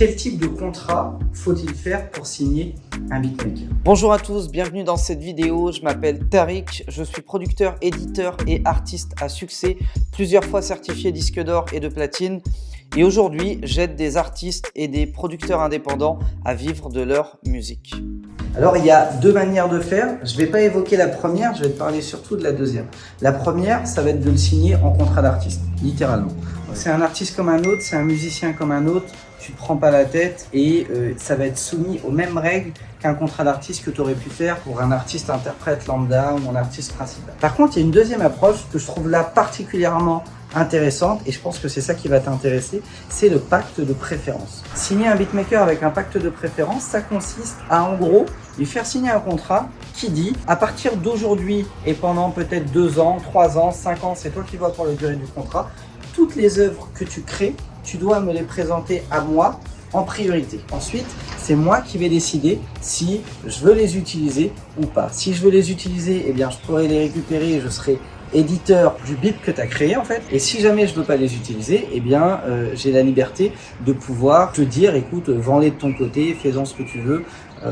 Quel type de contrat faut-il faire pour signer un beatmaker? Bonjour à tous, bienvenue dans cette vidéo. Je m'appelle Tariq, je suis producteur, éditeur et artiste à succès, plusieurs fois certifié disque d'or et de platine. Et aujourd'hui, j'aide des artistes et des producteurs indépendants à vivre de leur musique. Alors, il y a deux manières de faire. Je ne vais pas évoquer la première, je vais te parler surtout de la deuxième. La première, ça va être de le signer en contrat d'artiste, littéralement. C'est un artiste comme un autre, c'est un musicien comme un autre, tu ne te prends pas la tête et ça va être soumis aux mêmes règles qu'un contrat d'artiste que tu aurais pu faire pour un artiste interprète lambda ou un artiste principal. Par contre, il y a une deuxième approche que je trouve là particulièrement intéressante et je pense que c'est ça qui va t'intéresser, c'est le pacte de préférence. Signer un beatmaker avec un pacte de préférence, ça consiste à en gros lui faire signer un contrat qui dit à partir d'aujourd'hui et pendant peut-être 2 ans, 3 ans, 5 ans, c'est toi qui vois pour la durée du contrat, toutes les œuvres que tu crées, tu dois me les présenter à moi en priorité. Ensuite, c'est moi qui vais décider si je veux les utiliser ou pas. Si je veux les utiliser, eh bien, je pourrais les récupérer et je serai éditeur du beat que tu as créé en fait. Et si jamais je ne veux pas les utiliser, eh bien, j'ai la liberté de pouvoir te dire, écoute, vends-les de ton côté, fais-en ce que tu veux.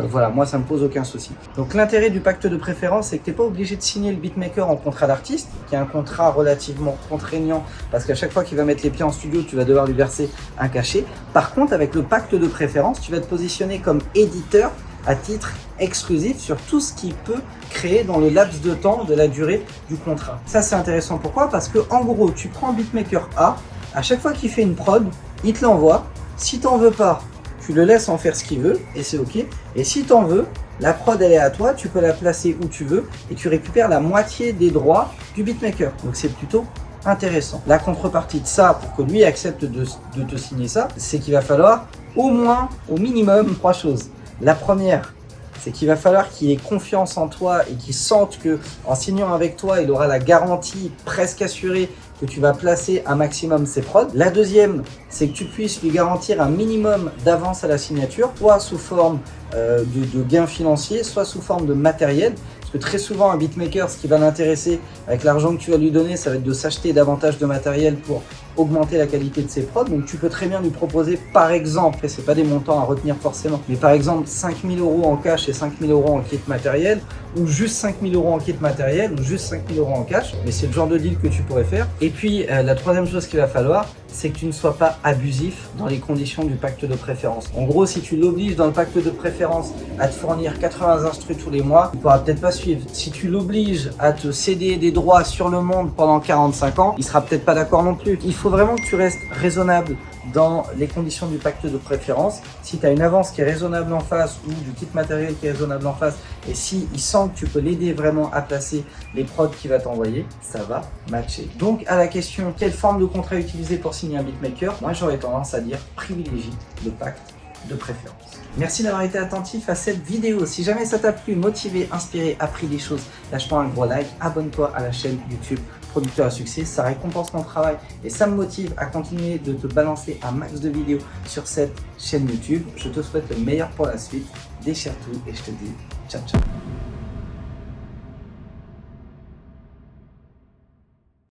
Voilà, moi ça me pose aucun souci. Donc l'intérêt du pacte de préférence, c'est que tu n'es pas obligé de signer le beatmaker en contrat d'artiste, qui est un contrat relativement contraignant, parce qu'à chaque fois qu'il va mettre les pieds en studio, tu vas devoir lui verser un cachet. Par contre, avec le pacte de préférence, tu vas te positionner comme éditeur à titre exclusif sur tout ce qu'il peut créer dans le laps de temps de la durée du contrat. Ça c'est intéressant, pourquoi? Parce que en gros, tu prends beatmaker A, à chaque fois qu'il fait une prod, il te l'envoie. Si tu n'en veux pas, tu le laisses en faire ce qu'il veut et c'est ok. Et si tu en veux, la prod elle est à toi, tu peux la placer où tu veux et tu récupères la moitié des droits du beatmaker. Donc c'est plutôt intéressant. La contrepartie de ça, pour que lui accepte de te signer ça, c'est qu'il va falloir au minimum 3 choses. La première, c'est qu'il va falloir qu'il ait confiance en toi et qu'il sente que en signant avec toi, il aura la garantie presque assurée que tu vas placer un maximum ses prods. La deuxième, c'est que tu puisses lui garantir un minimum d'avance à la signature, soit sous forme de gains financiers, soit sous forme de matériel. Parce que très souvent, un beatmaker, ce qui va l'intéresser avec l'argent que tu vas lui donner, ça va être de s'acheter davantage de matériel pour augmenter la qualité de ses prods. Donc tu peux très bien lui proposer par exemple, et c'est pas des montants à retenir forcément, mais par exemple 5 000 € en cash et 5 000 € en kit matériel, ou juste 5 000 € en kit matériel, ou juste 5 000 € en cash, mais c'est le genre de deal que tu pourrais faire. Et puis la troisième chose qu'il va falloir, c'est que tu ne sois pas abusif dans les conditions du pacte de préférence. En gros, si tu l'obliges dans le pacte de préférence à te fournir 80 instrus tous les mois, il ne pourra peut-être pas suivre. Si tu l'obliges à te céder des droits sur le monde pendant 45 ans, il sera peut-être pas d'accord non plus. Il faut vraiment que tu restes raisonnable dans les conditions du pacte de préférence. Si tu as une avance qui est raisonnable en face ou du kit matériel qui est raisonnable en face, et si il sent que tu peux l'aider vraiment à placer les prods qu'il va t'envoyer, ça va matcher. Donc à la question quelle forme de contrat utiliser pour signer un beatmaker, moi j'aurais tendance à dire privilégie le pacte de préférence. Merci d'avoir été attentif à cette vidéo. Si jamais ça t'a plu, motivé, inspiré, appris des choses, lâche-moi un gros like, abonne-toi à la chaîne YouTube Producteur à succès, ça récompense mon travail et ça me motive à continuer de te balancer un max de vidéos sur cette chaîne YouTube. Je te souhaite le meilleur pour la suite, déchire tout et je te dis ciao ciao.